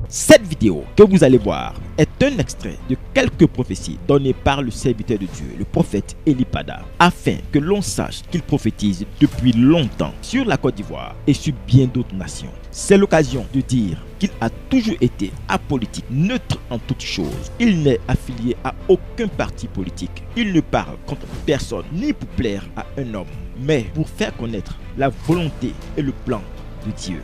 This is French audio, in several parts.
Cette vidéo que vous allez voir est un extrait de quelques prophéties données par le serviteur de Dieu, le prophète Eli Pada, afin que l'on sache qu'il prophétise depuis longtemps sur la Côte d'Ivoire et sur bien d'autres nations. C'est l'occasion de dire qu'il a toujours été apolitique, neutre en toutes choses. Il n'est affilié à aucun parti politique. Il ne parle contre personne, ni pour plaire à un homme, mais pour faire connaître la volonté et le plan de Dieu.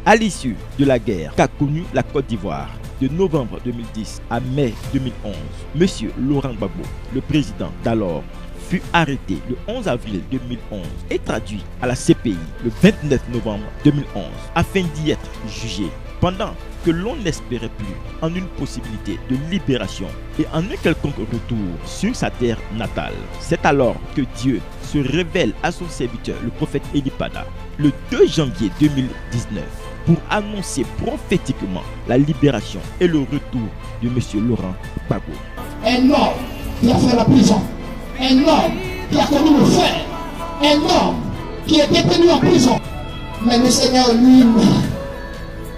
À l'issue de la guerre qu'a connue la Côte d'Ivoire de novembre 2010 à mai 2011, M. Laurent Gbagbo, le président d'alors, fut arrêté le 11 avril 2011 et traduit à la CPI le 29 novembre 2011 afin d'y être jugé. Pendant que l'on n'espérait plus en une possibilité de libération et en un quelconque retour sur sa terre natale, c'est alors que Dieu se révèle à son serviteur, le prophète Eli Pada, le 2 janvier 2019, pour annoncer prophétiquement la libération et le retour de M. Laurent Gbagbo. Un homme qui a fait la prison, un homme qui a connu le fer, un homme qui est détenu en prison. Mais le Seigneur lui,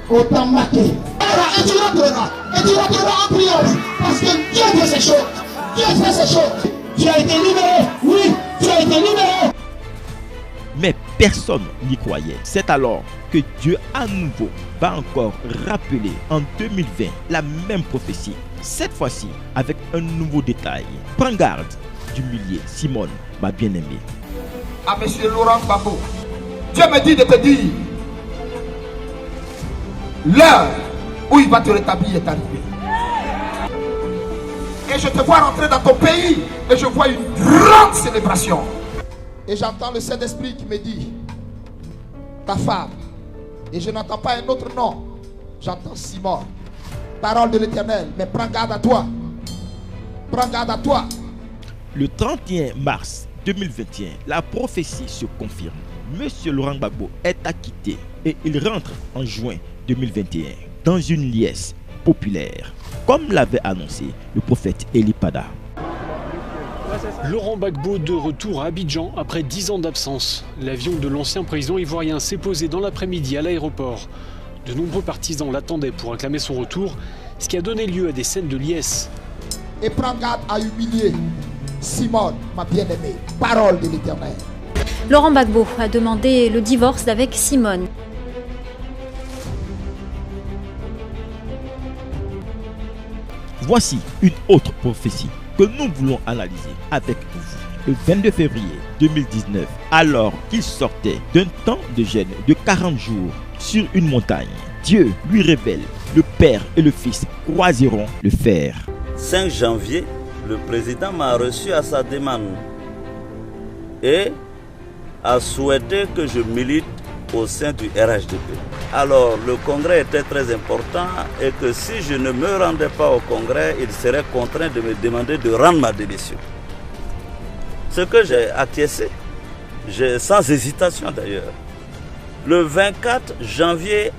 autant maté. Et tu rentreras en triomphe, parce que Dieu fait ces choses. Dieu fait ces choses. Tu as été libéré, oui, tu as été libéré. Mais personne n'y croyait. C'est alors que Dieu à nouveau va encore rappeler en 2020 la même prophétie. Cette fois-ci avec un nouveau détail. Prends garde d'humilier Simone, ma bien-aimée. À M. Laurent Gbagbo, Dieu me dit de te dire, l'heure où il va te rétablir est arrivée. Et je te vois rentrer dans ton pays et je vois une grande célébration. Et j'entends le Saint-Esprit qui me dit, ta femme, et je n'entends pas un autre nom, j'entends Simone, parole de l'Éternel, mais prends garde à toi, prends garde à toi. Le 31 mars 2021, la prophétie se confirme. Monsieur Laurent Gbagbo est acquitté et il rentre en juin 2021 dans une liesse populaire, comme l'avait annoncé le prophète Eli Pada. Laurent Gbagbo de retour à Abidjan après 10 ans d'absence. L'avion de l'ancien président ivoirien s'est posé dans l'après-midi à l'aéroport. De nombreux partisans l'attendaient pour acclamer son retour, ce qui a donné lieu à des scènes de liesse. Et prends garde à humilier Simone, ma bien-aimée, parole de l'Éternel. Laurent Gbagbo a demandé le divorce avec Simone. Voici une autre prophétie que nous voulons analyser avec vous. Le 22 février 2019, alors qu'il sortait d'un temps de jeûne de 40 jours sur une montagne, Dieu lui révèle le Père et le Fils croiseront le fer. 5 janvier, le président m'a reçu à sa demande et a souhaité que je milite au sein du RHDP. Alors le congrès était très important et que si je ne me rendais pas au congrès, il serait contraint de me demander de rendre ma démission. Ce que j'ai acquiescé, sans hésitation d'ailleurs. Le 24 janvier,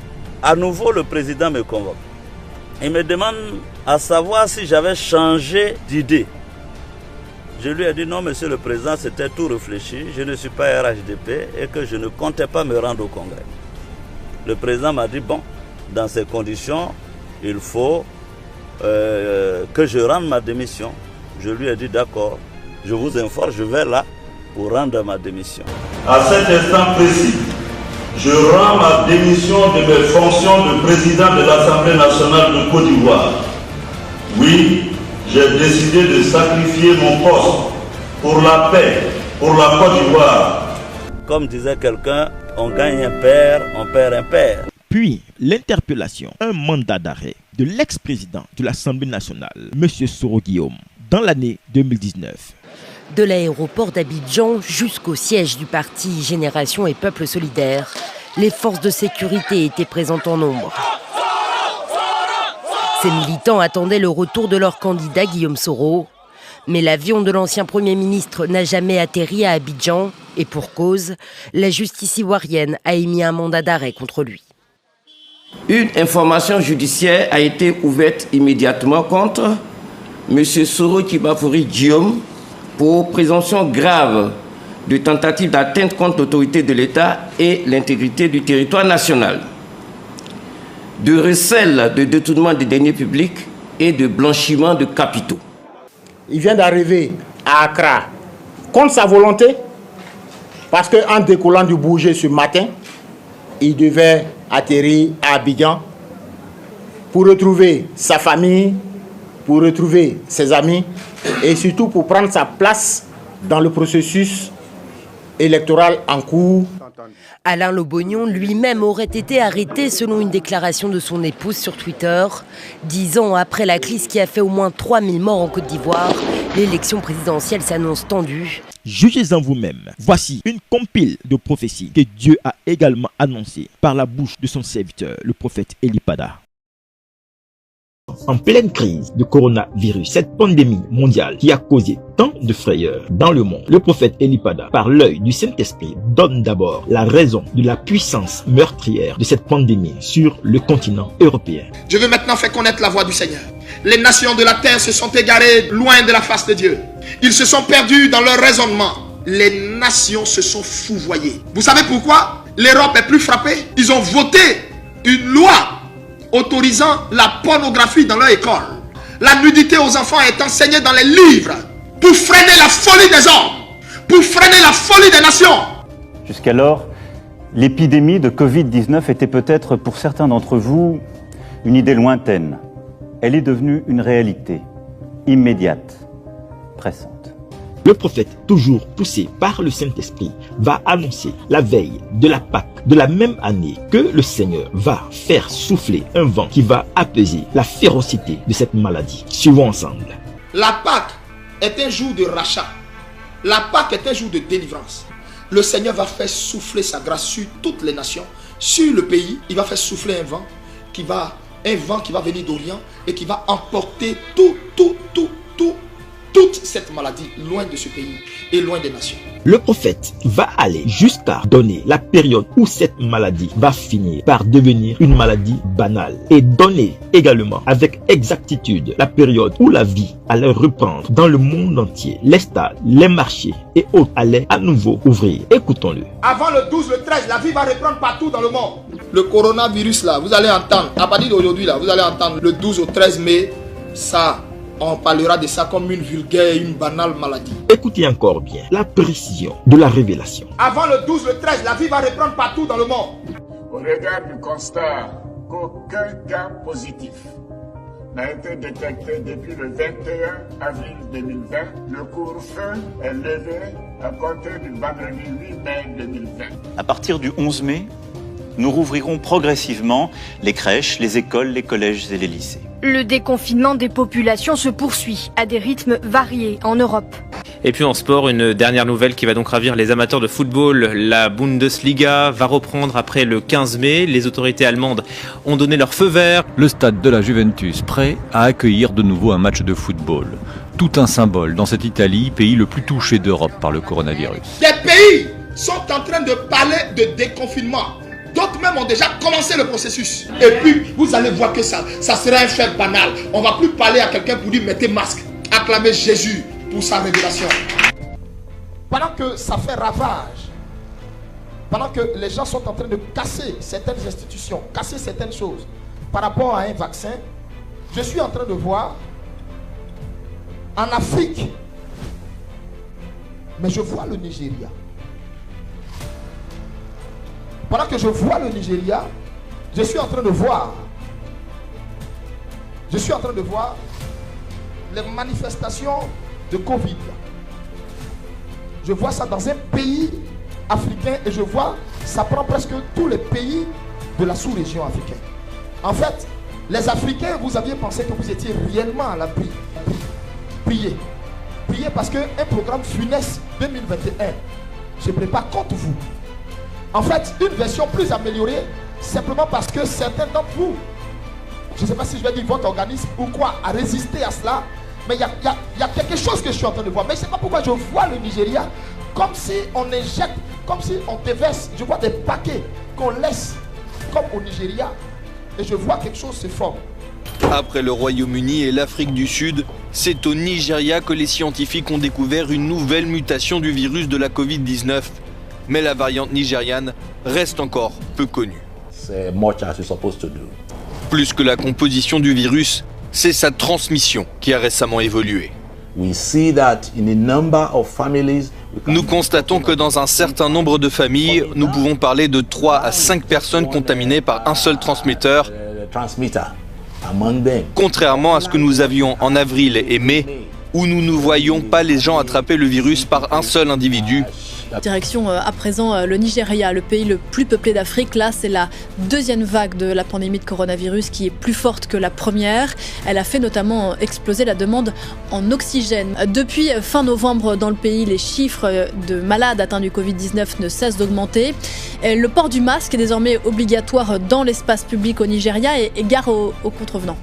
à nouveau le président me convoque. Il me demande à savoir si j'avais changé d'idée. Je lui ai dit non, monsieur le président, c'était tout réfléchi, je ne suis pas RHDP et que je ne comptais pas me rendre au congrès. Le président m'a dit bon, dans ces conditions, il faut que je rende ma démission. Je lui ai dit d'accord, je vous informe, je vais là pour rendre ma démission. À cet instant précis, je rends ma démission de mes fonctions de président de l'Assemblée nationale de Côte d'Ivoire. Oui, j'ai décidé de sacrifier mon poste pour la paix, pour la Côte d'Ivoire. Comme disait quelqu'un, on gagne un père, on perd un père. Puis l'interpellation, un mandat d'arrêt de l'ex-président de l'Assemblée nationale, M. Soro Guillaume, dans l'année 2019. De l'aéroport d'Abidjan jusqu'au siège du parti Génération et Peuple Solidaire, les forces de sécurité étaient présentes en nombre. Ces militants attendaient le retour de leur candidat Guillaume Soro. Mais l'avion de l'ancien Premier ministre n'a jamais atterri à Abidjan. Et pour cause, la justice ivoirienne a émis un mandat d'arrêt contre lui. Une information judiciaire a été ouverte immédiatement contre M. Soro Kibafori Guillaume pour présomption grave de tentative d'atteinte contre l'autorité de l'État et l'intégrité du territoire national. de recel de détournement des deniers publics et de blanchiment de capitaux. Il vient d'arriver à Accra contre sa volonté parce qu'en décollant du Bourget ce matin, il devait atterrir à Abidjan pour retrouver sa famille, pour retrouver ses amis et surtout pour prendre sa place dans le processus électoral en cours. Alain Lobognon lui-même aurait été arrêté selon une déclaration de son épouse sur Twitter. 10 ans après la crise qui a fait au moins 3000 morts en Côte d'Ivoire, l'élection présidentielle s'annonce tendue. Jugez-en vous-même. Voici une compile de prophéties que Dieu a également annoncées par la bouche de son serviteur, le prophète Elipada. En pleine crise de coronavirus, cette pandémie mondiale qui a causé tant de frayeurs dans le monde, le prophète Elipada, par l'œil du Saint-Esprit, donne d'abord la raison de la puissance meurtrière de cette pandémie sur le continent européen. Je veux maintenant faire connaître la voix du Seigneur. Les nations de la terre se sont égarées loin de la face de Dieu. Ils se sont perdus dans leur raisonnement. Les nations se sont fouvoyées. Vous savez pourquoi l'Europe est plus frappée? Ils ont voté une loi autorisant la pornographie dans leur école. La nudité aux enfants est enseignée dans les livres pour freiner la folie des hommes, pour freiner la folie des nations. Jusqu'alors, l'épidémie de Covid-19 était peut-être pour certains d'entre vous une idée lointaine. Elle est devenue une réalité immédiate, pressante. Le prophète, toujours poussé par le Saint-Esprit, va annoncer la veille de la Pâque de la même année que le Seigneur va faire souffler un vent qui va apaiser la férocité de cette maladie. Suivons ensemble. La Pâque est un jour de rachat. La Pâque est un jour de délivrance. Le Seigneur va faire souffler sa grâce sur toutes les nations, sur le pays. Il va faire souffler un vent qui va venir d'Orient et qui va emporter toute cette maladie loin de ce pays et loin des nations. Le prophète va aller jusqu'à donner la période où cette maladie va finir par devenir une maladie banale et donner également avec exactitude la période où la vie allait reprendre dans le monde entier. Les stades, les marchés et autres allaient à nouveau ouvrir. Écoutons-le. Avant le 12, le 13, la vie va reprendre partout dans le monde. Le coronavirus là, vous allez entendre, à partir d'aujourd'hui là, vous allez entendre le 12 au 13 mai, ça... On parlera de ça comme une vulgaire, une banale maladie. Écoutez encore bien la précision de la révélation. Avant le 12, le 13, la vie va reprendre partout dans le monde. Au regard du constat qu'aucun cas positif n'a été détecté depuis le 21 avril 2020, le couvre-feu est levé à compter du vendredi 8 mai 2020. À partir du 11 mai, nous rouvrirons progressivement les crèches, les écoles, les collèges et les lycées. Le déconfinement des populations se poursuit à des rythmes variés en Europe. Et puis en sport, une dernière nouvelle qui va donc ravir les amateurs de football. La Bundesliga va reprendre après le 15 mai. Les autorités allemandes ont donné leur feu vert. Le stade de la Juventus prêt à accueillir de nouveau un match de football. Tout un symbole dans cette Italie, pays le plus touché d'Europe par le coronavirus. Des pays sont en train de parler de déconfinement. D'autres même ont déjà commencé le processus. Et puis, vous allez voir que ça sera un fait banal. On ne va plus parler à quelqu'un pour dire mettez masque. Acclamez Jésus pour sa révélation. Pendant que ça fait ravage, pendant que les gens sont en train de casser certaines institutions, casser certaines choses par rapport à un vaccin, je suis en train de voir en Afrique, mais je vois le Nigeria. Pendant que je vois le Nigeria, je suis en train de voir les manifestations de Covid. Je vois ça dans un pays africain et je vois ça prend presque tous les pays de la sous-région africaine. En fait, les Africains, vous aviez pensé que vous étiez réellement à l'abri. Priez. Priez parce qu'un programme funeste 2021 se prépare contre vous. En fait, une version plus améliorée, simplement parce que certains d'entre vous, je ne sais pas si je vais dire votre organisme ou quoi, a résisté à cela, mais il y a quelque chose que je suis en train de voir. Mais je ne sais pas pourquoi je vois le Nigeria comme si on injecte, comme si on déverse, je vois des paquets qu'on laisse comme au Nigeria, et je vois quelque chose se forme. Après le Royaume-Uni et l'Afrique du Sud, c'est au Nigeria que les scientifiques ont découvert une nouvelle mutation du virus de la Covid-19. Mais la variante nigériane reste encore peu connue. There's much as we're supposed to do. Plus que la composition du virus, c'est sa transmission qui a récemment évolué. Nous constatons que dans un certain nombre de familles, nous pouvons parler de 3 à 5 personnes contaminées par un seul transmetteur, contrairement à ce que nous avions en avril et mai, où nous ne voyions pas les gens attraper le virus par un seul individu. Direction à présent le Nigeria, le pays le plus peuplé d'Afrique. Là, c'est la deuxième vague de la pandémie de coronavirus qui est plus forte que la première. Elle a fait notamment exploser la demande en oxygène. Depuis fin novembre, dans le pays, les chiffres de malades atteints du Covid-19 ne cessent d'augmenter. Le port du masque est désormais obligatoire dans l'espace public au Nigeria et gare aux contrevenants.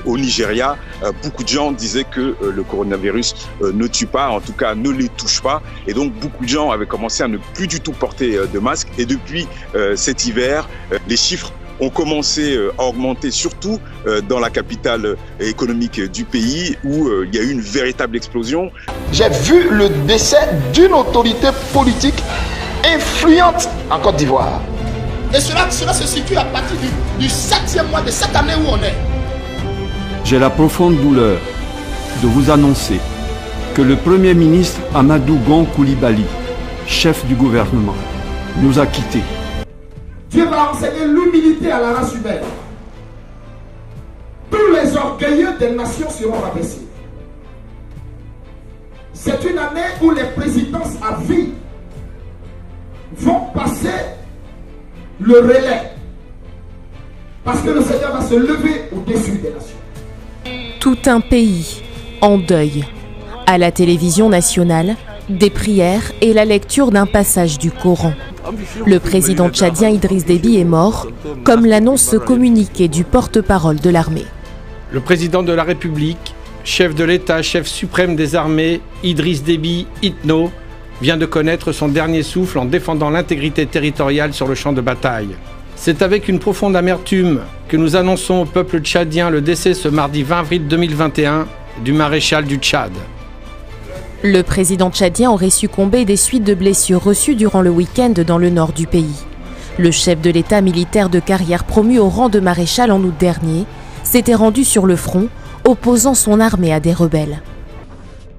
Au Nigeria, beaucoup de gens disaient que le coronavirus ne tue pas, en tout cas ne les touche pas. Et donc beaucoup de gens avaient commencé à ne plus du tout porter de masque. Et depuis cet hiver, les chiffres ont commencé à augmenter, surtout dans la capitale économique du pays, où il y a eu une véritable explosion. J'ai vu le décès d'une autorité politique influente en Côte d'Ivoire. Et cela se situe à partir du 7e mois de cette année où on est. J'ai la profonde douleur de vous annoncer que le Premier ministre Amadou Gon Coulibaly, chef du gouvernement, nous a quittés. Dieu va enseigner l'humilité à la race humaine. Tous les orgueilleux des nations seront rabaissés. C'est une année où les présidences à vie vont passer le relais, parce que le Seigneur va se lever au-dessus des nations. Tout un pays en deuil. À la télévision nationale, des prières et la lecture d'un passage du Coran. Le président tchadien Idriss Déby est mort, comme l'annonce ce communiqué du porte-parole de l'armée. Le président de la République, chef de l'État, chef suprême des armées, Idriss Déby Itno, vient de connaître son dernier souffle en défendant l'intégrité territoriale sur le champ de bataille. C'est avec une profonde amertume que nous annonçons au peuple tchadien le décès ce mardi 20 avril 2021 du maréchal du Tchad. Le président tchadien aurait succombé des suites de blessures reçues durant le week-end dans le nord du pays. Le chef de l'État militaire de carrière promu au rang de maréchal en août dernier s'était rendu sur le front, opposant son armée à des rebelles.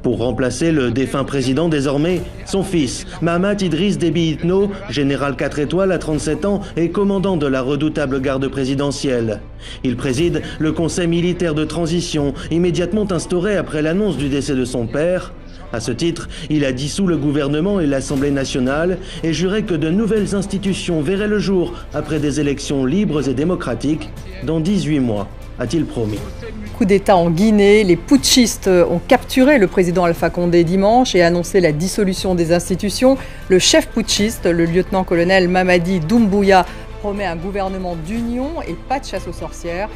Pour remplacer le défunt président désormais, son fils, Mahamat Idriss Déby Itno, général 4 étoiles à 37 ans et commandant de la redoutable garde présidentielle. Il préside le conseil militaire de transition, immédiatement instauré après l'annonce du décès de son père. À ce titre, il a dissous le gouvernement et l'Assemblée nationale et juré que de nouvelles institutions verraient le jour après des élections libres et démocratiques dans 18 mois, a-t-il promis. Coup d'État en Guinée, les putschistes ont capturé le président Alpha Condé dimanche et annoncé la dissolution des institutions. Le chef putschiste, le lieutenant-colonel Mamadi Doumbouya, promet un gouvernement d'union et pas de chasse aux sorcières.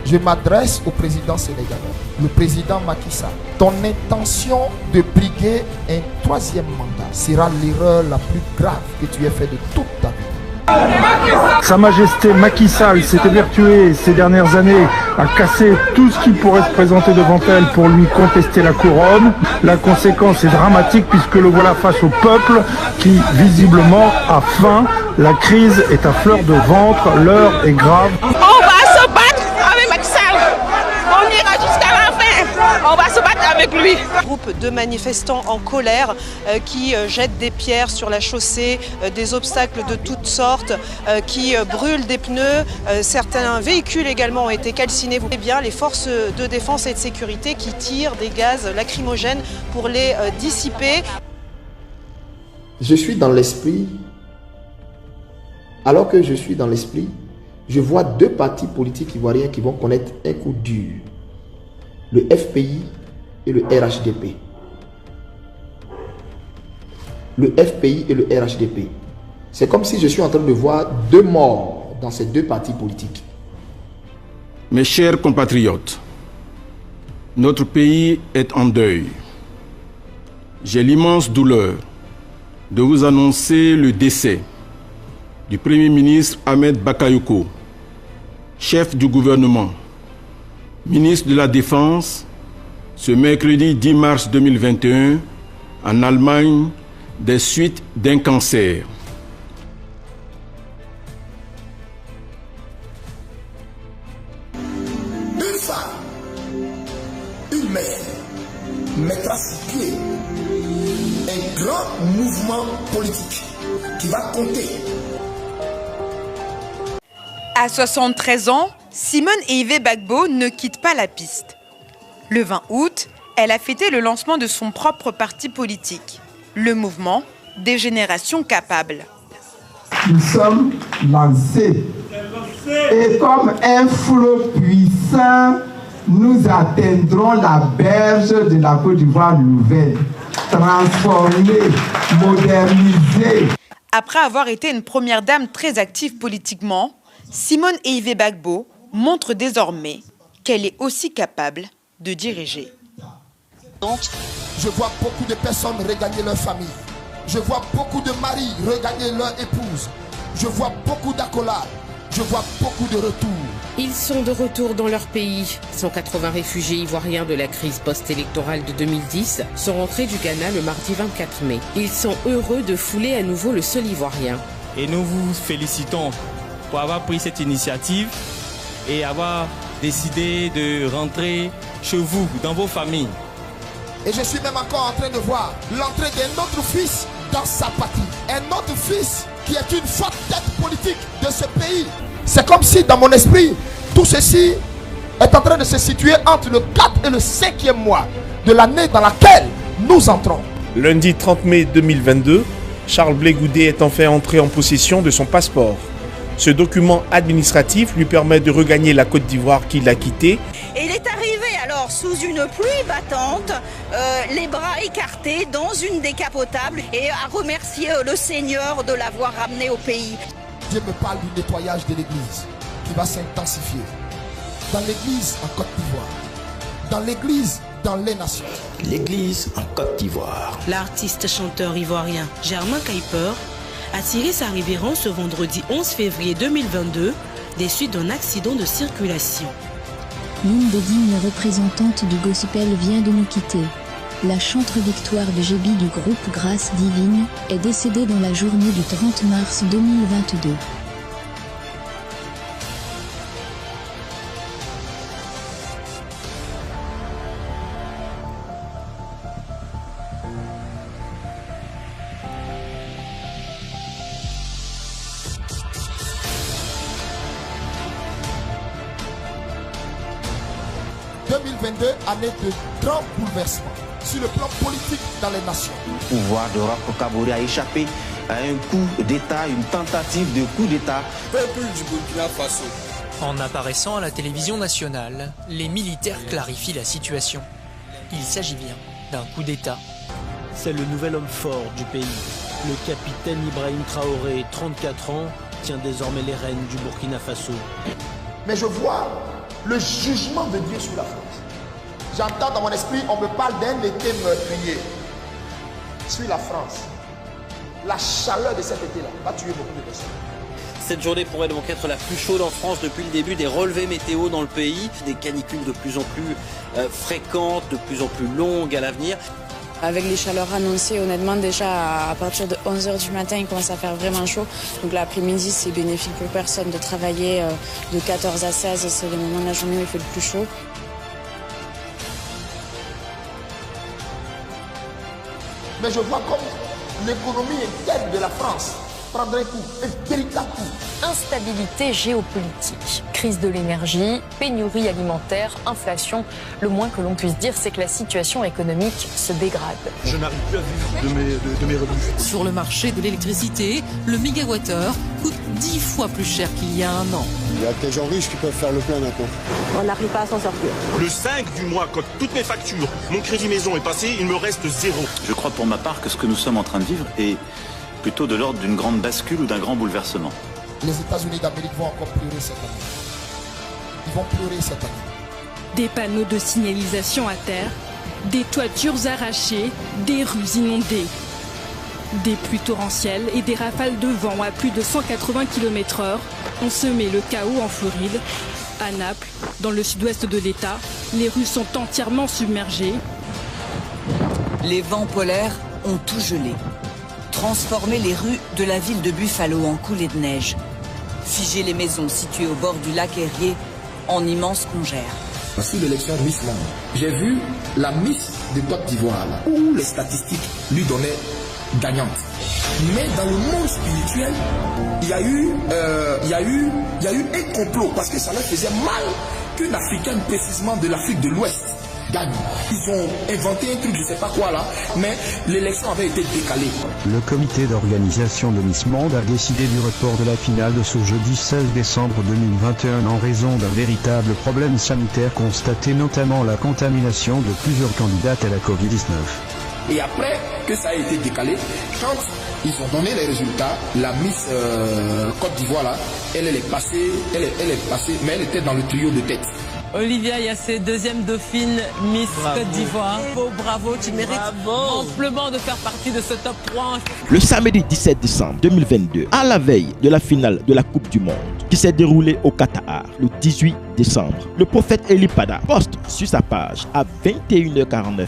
Je m'adresse au président sénégalais, le président Macky Sall. Ton intention de briguer un troisième mandat sera l'erreur la plus grave que tu aies faite de toute ta vie. Sa Majesté Macky Sall s'est évertuée ces dernières années à casser tout ce qui pourrait se présenter devant elle pour lui contester la couronne. La conséquence est dramatique puisque le voilà face au peuple qui visiblement a faim. La crise est à fleur de ventre, l'heure est grave. On va se battre avec Macky Sall. On ira jusqu'à la fin. On va se battre avec lui. Groupe de manifestants en colère qui jettent des pierres sur la chaussée, des obstacles de toutes sortes, qui brûlent des pneus. Certains véhicules également ont été calcinés. Eh bien, les forces de défense et de sécurité qui tirent des gaz lacrymogènes pour les dissiper. Je suis dans l'esprit. Alors que je suis dans l'esprit, je vois deux partis politiques ivoiriens qui vont connaître un coup dur. Le FPI et le RHDP. Le FPI et le RHDP. C'est comme si je suis en train de voir deux morts dans ces deux partis politiques. Mes chers compatriotes, notre pays est en deuil. J'ai l'immense douleur de vous annoncer le décès du Premier ministre Ahmed Bakayoko, chef du gouvernement, ministre de la Défense, ce mercredi 10 mars 2021, en Allemagne, des suites d'un cancer. politique qui va compter. À 73 ans, Simone Eyive Gbagbo ne quitte pas la piste. Le 20 août, elle a fêté le lancement de son propre parti politique, le mouvement des générations capables. Nous sommes lancés et comme un flot puissant, nous atteindrons la berge de la Côte d'Ivoire nouvelle, transformée, modernisée. Après avoir été une première dame très active politiquement, Simone Eyive Gbagbo montre désormais qu'elle est aussi capable de diriger. Je vois beaucoup de personnes regagner leur famille. Je vois beaucoup de maris regagner leur épouse. Je vois beaucoup d'accolades. Je vois beaucoup de retours. Ils sont de retour dans leur pays. 180 réfugiés ivoiriens de la crise post-électorale de 2010 sont rentrés du Ghana le mardi 24 mai. Ils sont heureux de fouler à nouveau le sol ivoirien. Et nous vous félicitons pour avoir pris cette initiative et avoir décidé de rentrer chez vous, dans vos familles. Et je suis même encore en train de voir l'entrée d'un autre fils dans sa patrie. Un autre fils qui est une forte tête politique de ce pays. C'est comme si dans mon esprit, tout ceci est en train de se situer entre le 4 et le 5e mois de l'année dans laquelle nous entrons. Lundi 30 mai 2022, Charles Blé Goudé est enfin entré en possession de son passeport. Ce document administratif lui permet de regagner la Côte d'Ivoire qu'il a quittée. Et il est arrivé alors sous une pluie battante, les bras écartés dans une décapotable et à remercier le Seigneur de l'avoir ramené au pays. Dieu me parle du nettoyage de l'église qui va s'intensifier. Dans l'église en Côte d'Ivoire, dans l'église dans les nations. L'église en Côte d'Ivoire. L'artiste chanteur ivoirien Germain Kuiper a tiré sa révérence ce vendredi 11 février 2022 des suites d'un accident de circulation. L'une des dignes représentantes du gospel vient de nous quitter. La chantre Victoire de Gébi du groupe Grâce Divine est décédée dans la journée du 30 mars 2022. Année de grands bouleversements sur le plan politique dans les nations. Le pouvoir de Roch Kaboré a échappé à un coup d'État, une tentative de coup d'État. Peuple du Burkina Faso. En apparaissant à la télévision nationale, les militaires clarifient la situation. Il s'agit bien d'un coup d'État. C'est le nouvel homme fort du pays. Le capitaine Ibrahim Traoré, 34 ans, tient désormais les rênes du Burkina Faso. Mais je vois le jugement de Dieu sur la France. J'entends dans mon esprit, on me parle d'un été meurtrier sur la France. La chaleur de cet été-là va tuer beaucoup de personnes. Cette journée pourrait donc être la plus chaude en France depuis le début des relevés météo dans le pays. Des canicules de plus en plus fréquentes, de plus en plus longues à l'avenir. Avec les chaleurs annoncées, honnêtement, déjà à partir de 11h du matin, il commence à faire vraiment chaud. Donc l'après-midi, c'est bénéfique pour personne de travailler de 14 à 16. C'est le moment de la journée où il fait le plus chaud. Mais je vois comme l'économie interne de la France prendre un coup, un véritable coup. Instabilité géopolitique, crise de l'énergie, pénurie alimentaire, inflation. Le moins que l'on puisse dire, c'est que la situation économique se dégrade. Je n'arrive plus à vivre de mes revenus. Sur le marché de l'électricité, le mégawattheure coûte 10 fois plus cher qu'il y a un an. Il y a des gens riches qui peuvent faire le plein maintenant. On n'arrive pas à s'en sortir. Le 5 du mois, quand toutes mes factures, mon crédit maison est passé, il me reste 0. Je crois pour ma part que ce que nous sommes en train de vivre est plutôt de l'ordre d'une grande bascule ou d'un grand bouleversement. Les États-Unis d'Amérique vont encore pleurer cette année. Ils vont pleurer cette année. Des panneaux de signalisation à terre, des toitures arrachées, des rues inondées. Des pluies torrentielles et des rafales de vent à plus de 180 km/h ont semé le chaos en Floride. À Naples, dans le sud-ouest de l'État, les rues sont entièrement submergées. Les vents polaires ont tout gelé. Transformer les rues de la ville de Buffalo en coulées de neige. Figer les maisons situées au bord du lac Erie en immenses congères. Voici l'élection de Miss Land. J'ai vu la Miss de Côte d'Ivoire où les statistiques lui donnaient gagnante. Mais dans le monde spirituel, il y a eu un complot parce que ça leur faisait mal qu'une Africaine, précisément de l'Afrique de l'Ouest, gagne. Ils ont inventé un truc, je ne sais pas quoi là, mais l'élection avait été décalée. Le comité d'organisation de Miss Monde a décidé du report de la finale de ce jeudi 16 décembre 2021 en raison d'un véritable problème sanitaire constaté, notamment la contamination de plusieurs candidates à la Covid-19. Et après que ça a été décalé, quand ils ont donné les résultats, la Miss Côte d'Ivoire là, elle est passée, mais elle était dans le trio de tête. Olivia Yassé, deuxième dauphine Miss Côte d'Ivoire. Bravo, tu mérites amplement de faire partie de ce top 3. Le samedi 17 décembre 2022, à la veille de la finale de la Coupe du Monde, qui s'est déroulée au Qatar le 18 décembre, le prophète Eli Pada poste sur sa page à 21h49.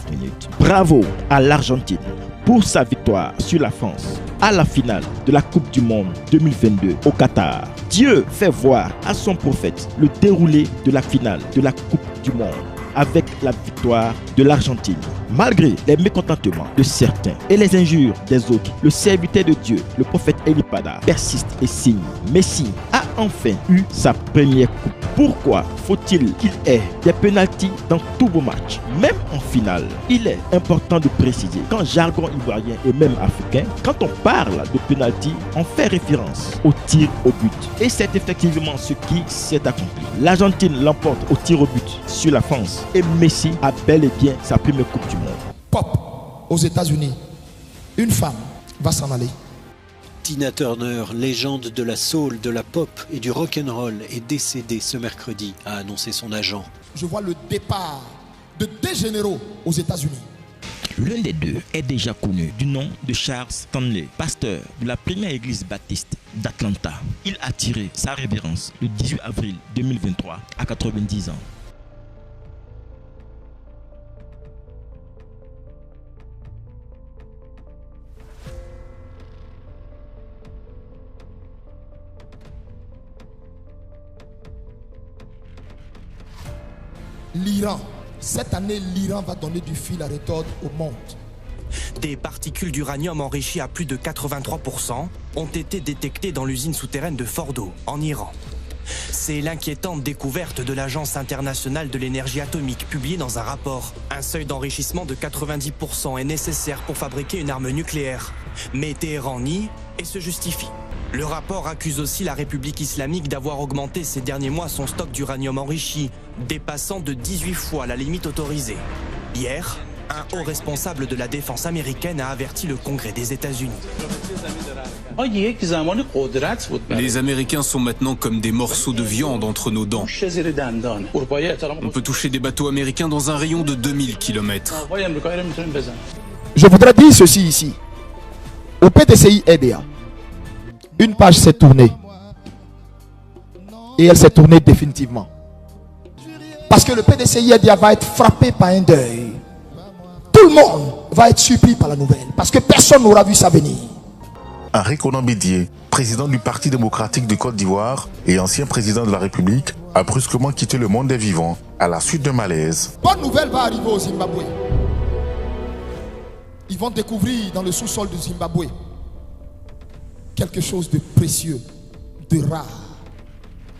Bravo à l'Argentine pour sa victoire sur la France à la finale de la Coupe du Monde 2022 au Qatar. Dieu fait voir à son prophète le déroulé de la finale de la Coupe du Monde avec la victoire de l'Argentine. Malgré les mécontentements de certains et les injures des autres, le serviteur de Dieu, le prophète Eli Pada, persiste et signe. Messi a enfin eu sa première coupe. Pourquoi faut-il qu'il ait des pénaltys dans tous vos matchs, même en finale? Il est important de préciser qu'en jargon ivoirien et même africain, quand on parle de pénalty, on fait référence au tir au but. Et c'est effectivement ce qui s'est accompli. L'Argentine l'emporte au tir au but sur la France et Messi a bel et bien sa première coupe du monde. Pop aux États-Unis, une femme va s'en aller. Tina Turner, légende de la soul, de la pop et du rock'n'roll, est décédée ce mercredi, a annoncé son agent. Je vois le départ de deux généraux aux États-Unis. L'un des deux est déjà connu du nom de Charles Stanley, pasteur de la première église baptiste d'Atlanta. Il a tiré sa révérence le 18 avril 2023 à 90 ans. L'Iran. Cette année, l'Iran va donner du fil à retordre au monde. Des particules d'uranium enrichies à plus de 83% ont été détectées dans l'usine souterraine de Fordo, en Iran. C'est l'inquiétante découverte de l'Agence internationale de l'énergie atomique publiée dans un rapport. Un seuil d'enrichissement de 90% est nécessaire pour fabriquer une arme nucléaire. Mais Téhéran nie et se justifie. Le rapport accuse aussi la République islamique d'avoir augmenté ces derniers mois son stock d'uranium enrichi, dépassant de 18 fois la limite autorisée. Hier, un haut responsable de la défense américaine a averti le Congrès des États-Unis. Les Américains sont maintenant comme des morceaux de viande entre nos dents. On peut toucher des bateaux américains dans un rayon de 2000 km. Je voudrais dire ceci ici. Au PDCI EDA, une page s'est tournée. Et elle s'est tournée définitivement. Parce que le PDCI EDA va être frappé par un deuil. Tout le monde va être surpris par la nouvelle. Parce que personne n'aura vu ça venir. Henri Konan Bédié, président du Parti démocratique de Côte d'Ivoire et ancien président de la République, a brusquement quitté le monde des vivants à la suite d'un malaise. Bonne nouvelle va arriver au Zimbabwe. Ils vont découvrir dans le sous-sol du Zimbabwe quelque chose de précieux, de rare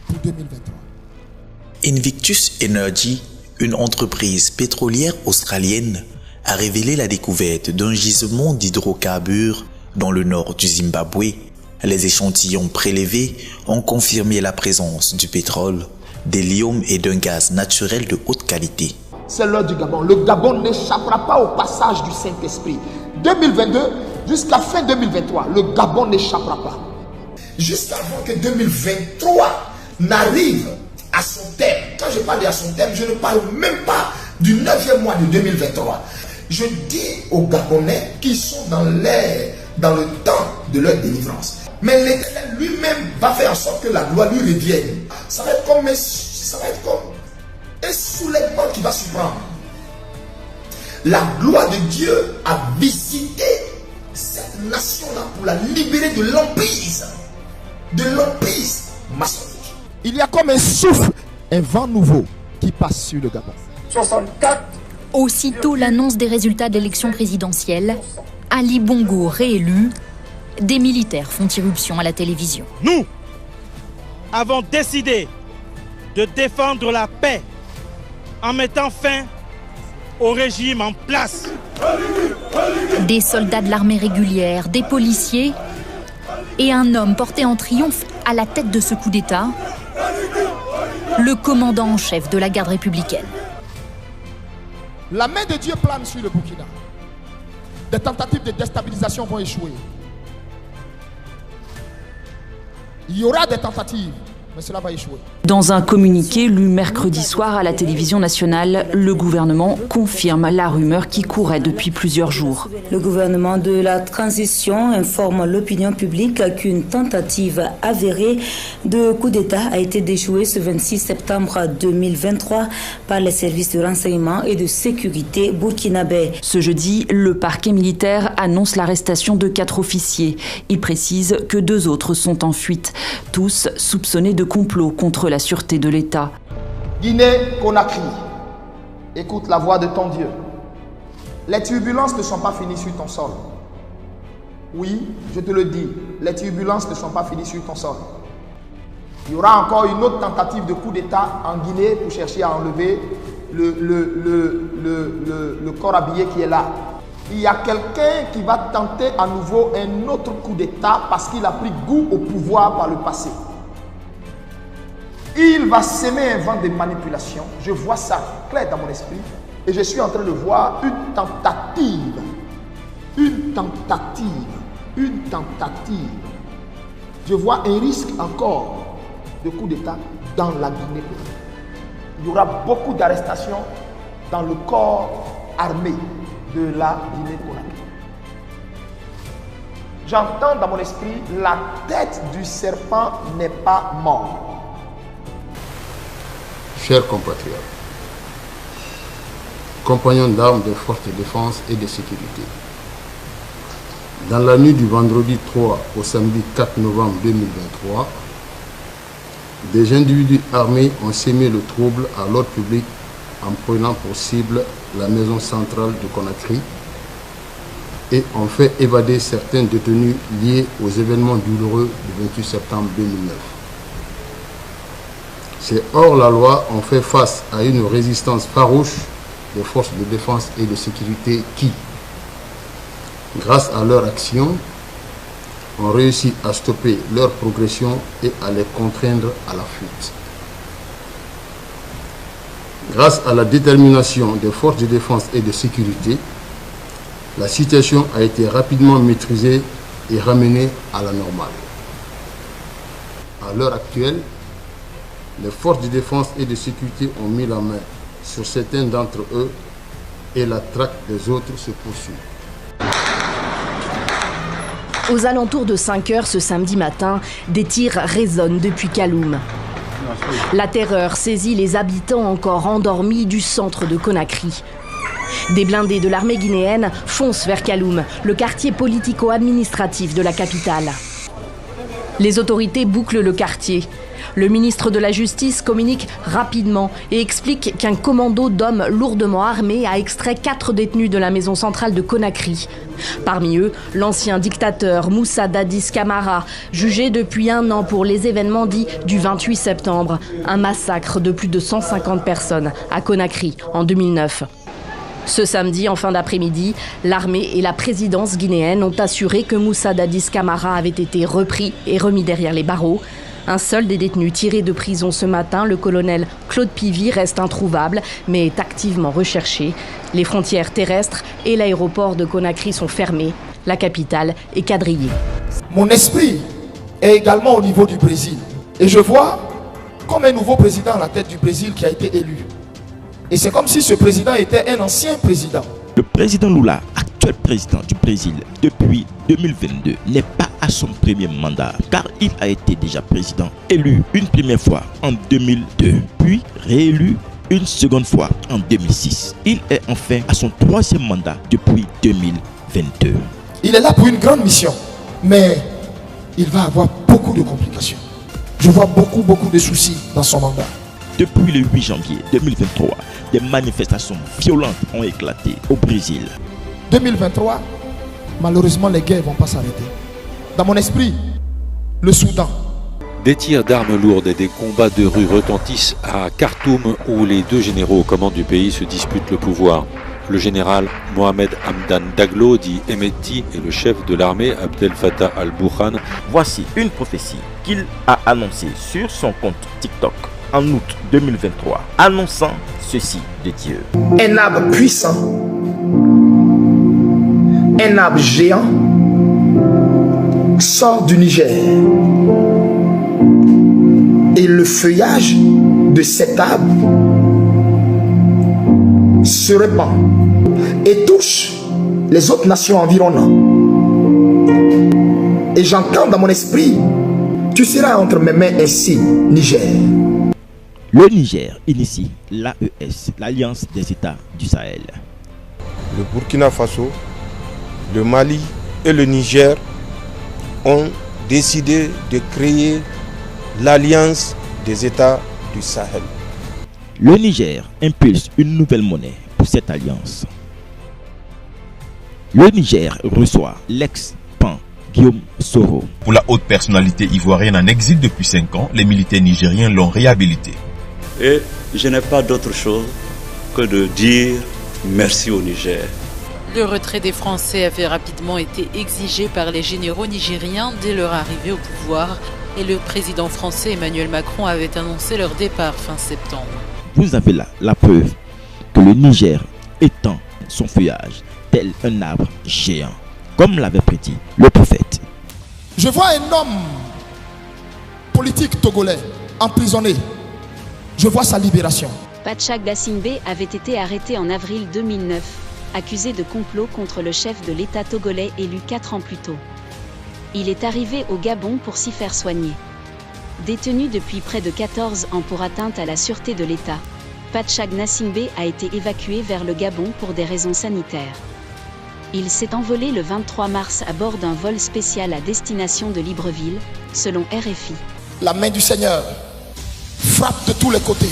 pour 2023. Invictus Energy, une entreprise pétrolière australienne, a révélé la découverte d'un gisement d'hydrocarbures dans le nord du Zimbabwe. Les échantillons prélevés ont confirmé la présence du pétrole, d'hélium et d'un gaz naturel de haute qualité. C'est l'heure du Gabon. Le Gabon n'échappera pas au passage du Saint-Esprit. 2022 jusqu'à fin 2023, le Gabon n'échappera pas. Juste avant que 2023 n'arrive à son terme. Quand je parle à son terme, je ne parle même pas du 9e mois de 2023. Je dis aux Gabonais qui sont dans le temps de leur délivrance. Mais l'Éternel lui-même va faire en sorte que la gloire lui revienne. Ça va être comme un soulèvement qui va se prendre. La gloire de Dieu a visité cette nation-là pour la libérer de l'emprise maçonnique. Il y a comme un souffle, un vent nouveau qui passe sur le Gabon. 64. Aussitôt l'annonce des résultats de l'élection présidentielle, Ali Bongo réélu, des militaires font irruption à la télévision. Nous avons décidé de défendre la paix en mettant fin au régime en place. Des soldats de l'armée régulière, des policiers et un homme porté en triomphe à la tête de ce coup d'État, le commandant en chef de la garde républicaine. La main de Dieu plane sur le Burkina. Des tentatives de déstabilisation vont échouer. Il y aura des tentatives, mais cela va échouer. Dans un communiqué lu mercredi soir à la télévision nationale, le gouvernement confirme la rumeur qui courait depuis plusieurs jours. Le gouvernement de la transition informe l'opinion publique qu'une tentative avérée de coup d'État a été déjouée ce 26 septembre 2023 par les services de renseignement et de sécurité burkinabés. Ce jeudi, le parquet militaire annonce l'arrestation de 4 officiers. Il précise que 2 autres sont en fuite, tous soupçonnés de complot contre la sûreté de l'État. Guinée-Conakry, écoute la voix de ton Dieu. Les turbulences ne sont pas finies sur ton sol. Oui, je te le dis, les turbulences ne sont pas finies sur ton sol. Il y aura encore une autre tentative de coup d'État en Guinée pour chercher à enlever le corps habillé qui est là. Il y a quelqu'un qui va tenter à nouveau un autre coup d'État parce qu'il a pris goût au pouvoir par le passé. Il va s'aimer un vent de manipulation. Je vois ça clair dans mon esprit. Et je suis en train de voir une tentative. Une tentative. Une tentative. Je vois un risque encore de coup d'État dans la Guinée. Il y aura beaucoup d'arrestations dans le corps armé de la Guinée-Conakry. J'entends dans mon esprit, la tête du serpent n'est pas morte. Chers compatriotes, compagnons d'armes des forces de défense et de sécurité, dans la nuit du vendredi 3 au samedi 4 novembre 2023, des individus armés ont sémé le trouble à l'ordre public en prenant pour cible la maison centrale de Conakry et ont fait évader certains détenus liés aux événements douloureux du 28 septembre 2009. Ces hors-la-loi ont fait face à une résistance farouche des forces de défense et de sécurité qui, grâce à leur action, ont réussi à stopper leur progression et à les contraindre à la fuite. Grâce à la détermination des forces de défense et de sécurité, la situation a été rapidement maîtrisée et ramenée à la normale. À l'heure actuelle, les forces de défense et de sécurité ont mis la main sur certains d'entre eux et la traque des autres se poursuit. Aux alentours de 5 heures ce samedi matin, des tirs résonnent depuis Kaloum. La terreur saisit les habitants encore endormis du centre de Conakry. Des blindés de l'armée guinéenne foncent vers Kaloum, le quartier politico-administratif de la capitale. Les autorités bouclent le quartier. Le ministre de la Justice communique rapidement et explique qu'un commando d'hommes lourdement armés a extrait 4 détenus de la maison centrale de Conakry. Parmi eux, l'ancien dictateur Moussa Dadis Camara, jugé depuis 1 an pour les événements dits du 28 septembre, un massacre de plus de 150 personnes à Conakry en 2009. Ce samedi, en fin d'après-midi, l'armée et la présidence guinéenne ont assuré que Moussa Dadis Camara avait été repris et remis derrière les barreaux. Un seul des détenus tirés de prison ce matin, le colonel Claude Pivy, reste introuvable, mais est activement recherché. Les frontières terrestres et l'aéroport de Conakry sont fermés. La capitale est quadrillée. Mon esprit est également au niveau du Brésil. Et je vois comme un nouveau président à la tête du Brésil qui a été élu. Et c'est comme si ce président était un ancien président. Le président Lula, actuel président du Brésil depuis 2022, n'est pas à son premier mandat, car il a été déjà président élu une première fois en 2002, puis réélu une seconde fois en 2006. Il est enfin à son 3e mandat depuis 2022. Il est là pour une grande mission, mais il va avoir beaucoup de complications. Je vois beaucoup de soucis dans son mandat. Depuis le 8 janvier 2023, des manifestations violentes ont éclaté au Brésil. 2023, malheureusement, les guerres ne vont pas s'arrêter. dans mon esprit le Soudan. Des tirs d'armes lourdes et des combats de rue retentissent à Khartoum où les deux généraux aux commandes du pays se disputent le pouvoir. Le général Mohamed Hamdan Daglo, dit Hemeti, et le chef de l'armée Abdel Fattah al-Burhan. Voici une prophétie qu'il a annoncée sur son compte TikTok en août 2023, annonçant ceci de Dieu. Un arbre puissant, un arbre géant sort du Niger et le feuillage de cet arbre se répand et touche les autres nations environnantes. Et j'entends dans mon esprit, tu seras entre mes mains ainsi, Niger. Le Niger initie l'AES, l'Alliance des États du Sahel. Le Burkina Faso, le Mali et le Niger ont décidé de créer l'Alliance des États du Sahel. Le Niger impulse une nouvelle monnaie pour cette alliance. Le Niger reçoit l'ex-pan Guillaume Soro. Pour la haute personnalité ivoirienne en exil depuis 5 ans, les militaires nigériens l'ont réhabilité. Et je n'ai pas d'autre chose que de dire merci au Niger. Le retrait des Français avait rapidement été exigé par les généraux nigériens dès leur arrivée au pouvoir et le président français Emmanuel Macron avait annoncé leur départ fin septembre. Vous avez là la preuve que le Niger étend son feuillage tel un arbre géant, comme l'avait prédit le prophète. Je vois un homme politique togolais emprisonné. Je vois sa libération. Pachak Dassingbe avait été arrêté en avril 2009, accusé de complot contre le chef de l'État togolais élu 4 ans plus tôt. Il est arrivé au Gabon pour s'y faire soigner. Détenu depuis près de 14 ans pour atteinte à la sûreté de l'État, Pachak Dassingbe a été évacué vers le Gabon pour des raisons sanitaires. Il s'est envolé le 23 mars à bord d'un vol spécial à destination de Libreville, selon RFI. La main du Seigneur frappe de tous les côtés.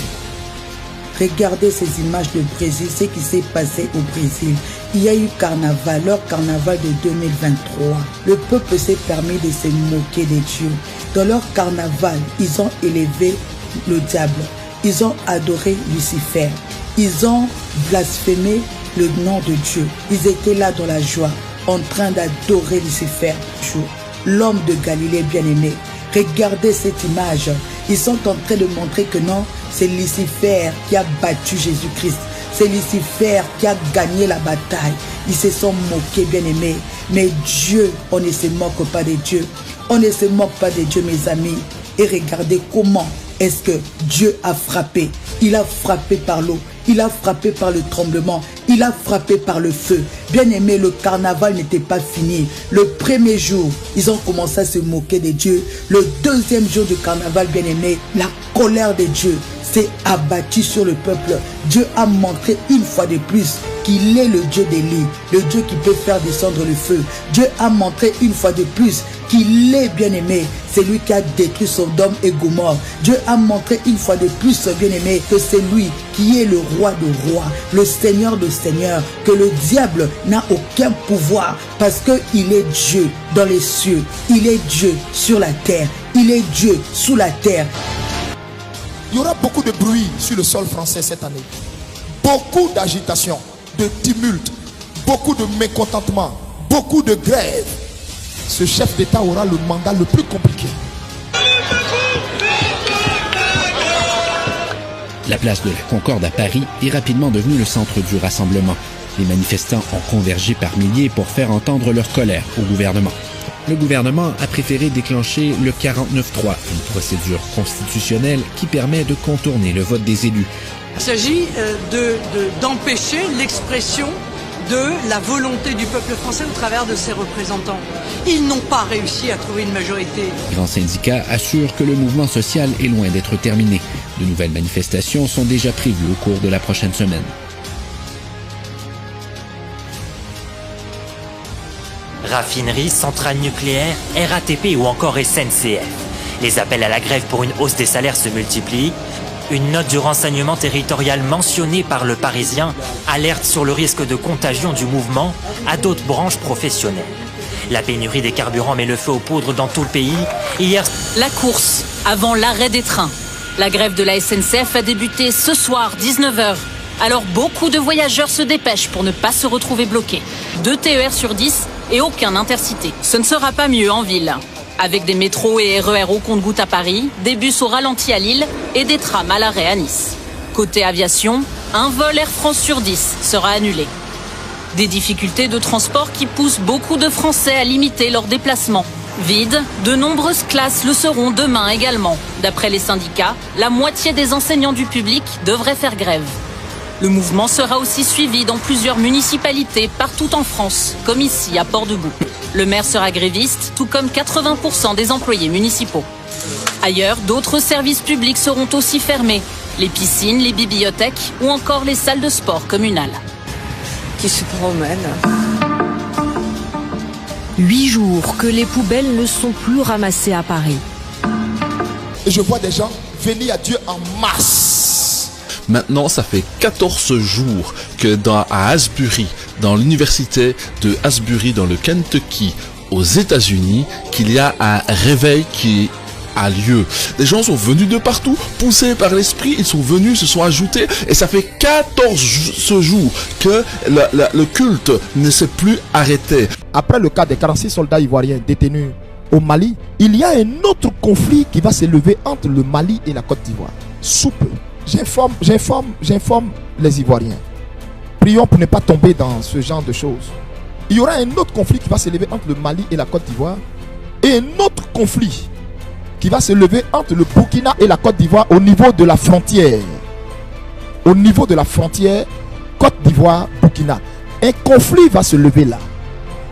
Regardez ces images du Brésil, ce qui s'est passé au Brésil. Il y a eu carnaval, leur carnaval de 2023. Le peuple s'est permis de se moquer des dieux. Dans leur carnaval, ils ont élevé le diable. Ils ont adoré Lucifer. Ils ont blasphémé le nom de Dieu. Ils étaient là dans la joie, en train d'adorer Lucifer. L'homme de Galilée bien-aimé. Regardez cette image. Ils sont en train de montrer que non, c'est Lucifer qui a battu Jésus-Christ. C'est Lucifer qui a gagné la bataille. Ils se sont moqués, bien-aimés. Mais Dieu, on ne se moque pas de Dieu. On ne se moque pas de Dieu, mes amis. Et regardez comment est-ce que Dieu a frappé. Il a frappé par l'eau. Il a frappé par le tremblement. Il a frappé par le feu. Bien aimé, le carnaval n'était pas fini. Le premier jour, ils ont commencé à se moquer de Dieu. Le deuxième jour du carnaval, bien aimé, la colère de Dieu s'est abattue sur le peuple. Dieu a montré une fois de plus qu'il est le Dieu d'Élie, le Dieu qui peut faire descendre le feu. Dieu a montré une fois de plus qu'il est bien-aimé, c'est lui qui a détruit Sodome et Gomorrhe. Dieu a montré une fois de plus, bien-aimé, que c'est lui qui est le roi de rois, le seigneur de seigneurs, que le diable n'a aucun pouvoir parce qu'il est Dieu dans les cieux, il est Dieu sur la terre, il est Dieu sous la terre. Il y aura beaucoup de bruit sur le sol français cette année. Beaucoup d'agitation, de tumulte, beaucoup de mécontentement, beaucoup de grève. Ce chef d'État aura le mandat le plus compliqué. La place de la Concorde à Paris est rapidement devenue le centre du rassemblement. Les manifestants ont convergé par milliers pour faire entendre leur colère au gouvernement. Le gouvernement a préféré déclencher le 49.3, une procédure constitutionnelle qui permet de contourner le vote des élus. Il s'agit d'empêcher l'expression de la volonté du peuple français au travers de ses représentants. Ils n'ont pas réussi à trouver une majorité. Les grands syndicats assurent que le mouvement social est loin d'être terminé. De nouvelles manifestations sont déjà prévues au cours de la prochaine semaine. Raffineries, centrales nucléaires, RATP ou encore SNCF. Les appels à la grève pour une hausse des salaires se multiplient. Une note du renseignement territorial mentionnée par Le Parisien alerte sur le risque de contagion du mouvement à d'autres branches professionnelles. La pénurie des carburants met le feu aux poudres dans tout le pays. Hier, la course avant l'arrêt des trains. La grève de la SNCF a débuté ce soir, 19h. Alors beaucoup de voyageurs se dépêchent pour ne pas se retrouver bloqués. 2 TER sur 10 et aucun intercité. Ce ne sera pas mieux en ville. Avec des métros et RER au compte-gouttes à Paris, des bus au ralenti à Lille et des trams à l'arrêt à Nice. Côté aviation, un vol Air France sur 10 sera annulé. Des difficultés de transport qui poussent beaucoup de Français à limiter leurs déplacements. Vides, de nombreuses classes le seront demain également. D'après les syndicats, la moitié des enseignants du public devraient faire grève. Le mouvement sera aussi suivi dans plusieurs municipalités partout en France, comme ici à Port-de-Bouc. Le maire sera gréviste, tout comme 80% des employés municipaux. Ailleurs, d'autres services publics seront aussi fermés. Les piscines, les bibliothèques ou encore les salles de sport communales. Qui se promènent. 8 jours que les poubelles ne sont plus ramassées à Paris. Et je vois des gens venir à Dieu en masse. Maintenant, ça fait 14 jours que à Asbury, dans l'université de Asbury, dans le Kentucky, aux États-Unis, qu'il y a un réveil qui a lieu. Les gens sont venus de partout, poussés par l'esprit, ils sont venus, se sont ajoutés, et ça fait 14 jours que le culte ne s'est plus arrêté. Après le cas des 46 soldats ivoiriens détenus au Mali, il y a un autre conflit qui va s'élever entre le Mali et la Côte d'Ivoire. Sous peu. J'informe les Ivoiriens. Prions pour ne pas tomber dans ce genre de choses. Il y aura un autre conflit qui va s'élever entre le Mali et la Côte d'Ivoire, et un autre conflit qui va se lever entre le Burkina et la Côte d'Ivoire au niveau de la frontière. Au niveau de la frontière Côte d'Ivoire-Burkina. Un conflit va se lever là.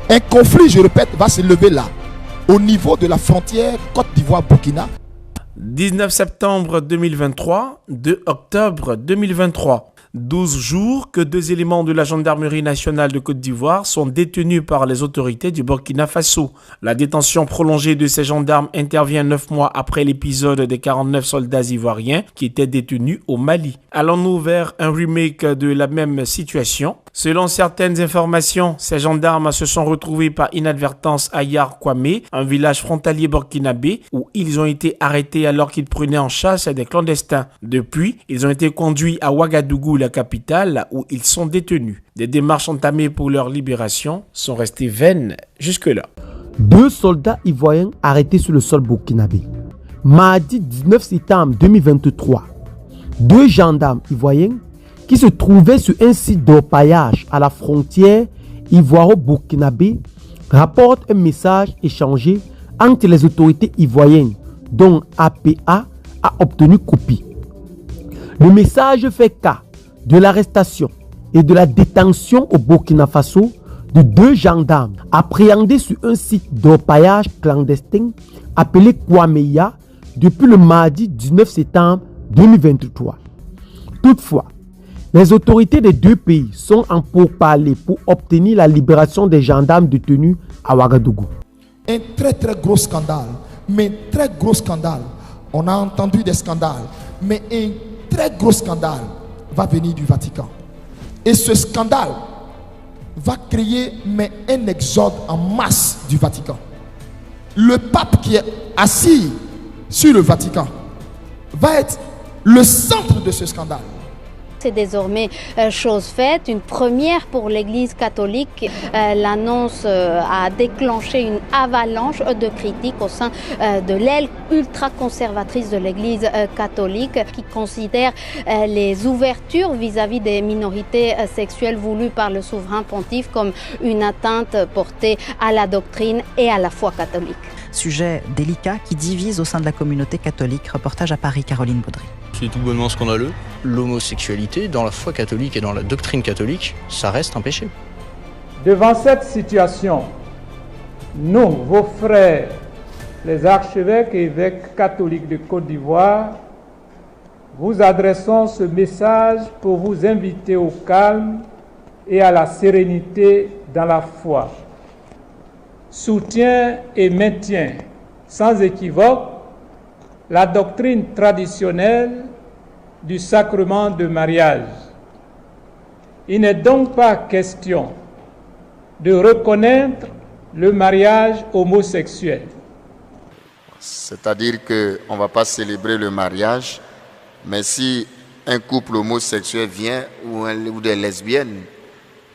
Un conflit, je répète, va se lever là. Au niveau de la frontière Côte d'Ivoire-Burkina. 19 septembre 2023, 2 octobre 2023. 12 jours que 2 éléments de la gendarmerie nationale de Côte d'Ivoire sont détenus par les autorités du Burkina Faso. La détention prolongée de ces gendarmes intervient 9 mois après l'épisode des 49 soldats ivoiriens qui étaient détenus au Mali. Allons-nous vers un remake de la même situation? Selon certaines informations, ces gendarmes se sont retrouvés par inadvertance à Yar Kwame, un village frontalier burkinabé, où ils ont été arrêtés alors qu'ils prenaient en chasse des clandestins. Depuis, ils ont été conduits à Ouagadougou, la capitale, où ils sont détenus. Des démarches entamées pour leur libération sont restées vaines jusque-là. 2 soldats ivoiriens arrêtés sur le sol burkinabé. Mardi 19 septembre 2023, 2 gendarmes ivoiriens qui se trouvaient sur un site d'orpaillage à la frontière ivoiro-burkinabé rapportent un message échangé entre les autorités ivoiriennes dont APA a obtenu copie. Le message fait cas de l'arrestation et de la détention au Burkina Faso de 2 gendarmes appréhendés sur un site d'orpaillage clandestin appelé Kwameya depuis le mardi 19 septembre 2023. Toutefois, les autorités des 2 pays sont en pourparlers pour obtenir la libération des gendarmes détenus à Ouagadougou. Un très gros scandale, mais très gros scandale. On a entendu des scandales, mais un très gros scandale va venir du Vatican. Et ce scandale va créer un exode en masse du Vatican. Le pape qui est assis sur le Vatican va être le centre de ce scandale. C'est désormais chose faite, une première pour l'Église catholique. L'annonce a déclenché une avalanche de critiques au sein de l'aile ultra-conservatrice de l'Église catholique qui considère les ouvertures vis-à-vis des minorités sexuelles voulues par le souverain pontife comme une atteinte portée à la doctrine et à la foi catholique. Sujet délicat qui divise au sein de la communauté catholique. Reportage à Paris, Caroline Baudry. C'est tout bonnement scandaleux. L'homosexualité, dans la foi catholique et dans la doctrine catholique, ça reste un péché. Devant cette situation, nous, vos frères, les archevêques et évêques catholiques de Côte d'Ivoire, vous adressons ce message pour vous inviter au calme et à la sérénité dans la foi. Soutien et maintien sans équivoque la doctrine traditionnelle du sacrement de mariage. Il n'est donc pas question de reconnaître le mariage homosexuel. C'est-à-dire qu'on ne va pas célébrer le mariage, mais si un couple homosexuel vient, ou des lesbiennes,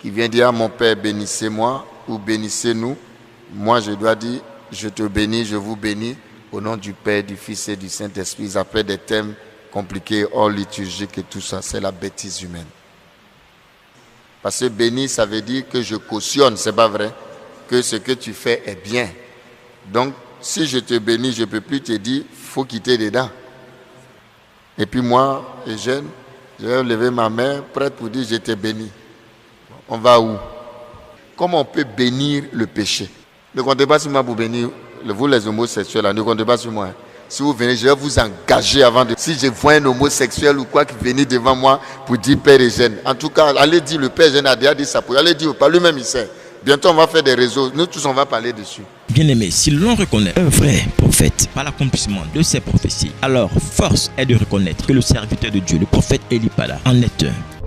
qui vient dire à mon père, bénissez-moi ou bénissez-nous, moi je dois dire, je te bénis, je vous bénis, au nom du Père, du Fils et du Saint-Esprit. Ils appellent des thèmes compliqués, hors liturgiques et tout ça, c'est la bêtise humaine. Parce que béni, ça veut dire que je cautionne, c'est pas vrai, que ce que tu fais est bien. Donc, si je te bénis, je ne peux plus te dire, il faut quitter dedans. Et puis moi, jeune, je vais lever ma main, prête pour dire, je t'ai béni. On va où? Comment on peut bénir le péché? Ne comptez pas sur moi pour bénir, vous les homosexuels, ne comptez pas sur moi. Si vous venez, je vais vous engager avant de... Si je vois un homosexuel ou quoi qui venait devant moi pour dire Père Eugène. En tout cas, allez dire, le Père Eugène a déjà dit ça. Allez dire, par lui-même il sait. Bientôt on va faire des réseaux. Nous tous on va parler dessus. Bien-aimé, si l'on reconnaît un vrai prophète par l'accomplissement de ses prophéties, alors force est de reconnaître que le serviteur de Dieu, le prophète Élie Pada, en est un.